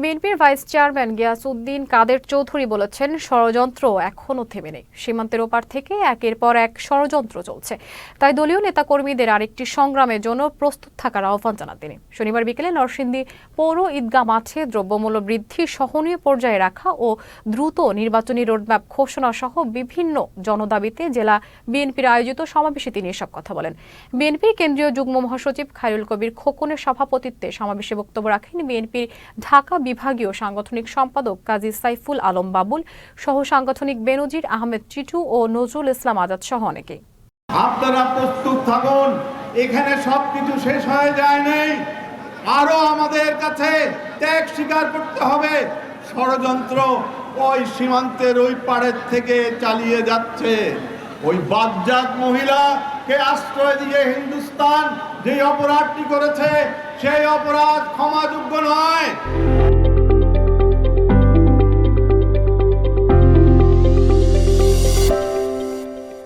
বিএনপির vice chairman Giasuddin কাদের চৌধুরী বলেছেন, ষড়যন্ত্র এখনো থেমে নেই। সীমান্তের ওপার থেকে একের পর এক ষড়যন্ত্র চলছে, তাই দলীয় নেতাকর্মীদের আরেকটি সংগ্রামের জন্য প্রস্তুত থাকার আহ্বান জানান তিনি। শনিবার বিকেলে নরসিংদী পৌর ঈদগাহ মাঠে দ্রব্যমূল্য বৃদ্ধি সহনীয় পর্যায়ে রাখা ও দ্রুত নির্বাচনী রোডম্যাপ ঘোষণা সহ বিভিন্ন জনদাবিতে জেলা বিএনপির আয়োজিত সমাবেশে তিনি এসব কথা বলেন। বিএনপির কেন্দ্রীয় যুগ্ম মহাসচিব খায়রুল কবির খোকনের সভাপতিত্বে সমাবেশে বক্তব্য রাখেন বিএনপির ঢাকা বিভাগীয় সাংগঠনিক সম্পাদক কাজী সাইফুল আলম বাবুল সহ সাংগঠনিক বেনজির আহমেদ চিটু ও নজরুল ইসলাম আজাদ সহ অনেকে। আপনারা প্রস্তুত থাকুন, এখানে সবকিছু শেষ হয়ে যায় নাই, আরো আমাদের কাছে ত্যাগ স্বীকার করতে হবে। ষড়যন্ত্র ওই সীমান্তের ওই পাড়ের থেকে চালিয়ে যাচ্ছে। ওই বজ্জাত মহিলাকে আশ্রয় দিয়ে হিন্দুস্তান যে অপরাধটি করেছে সেই অপরাধ ক্ষমাযোগ্য নয়।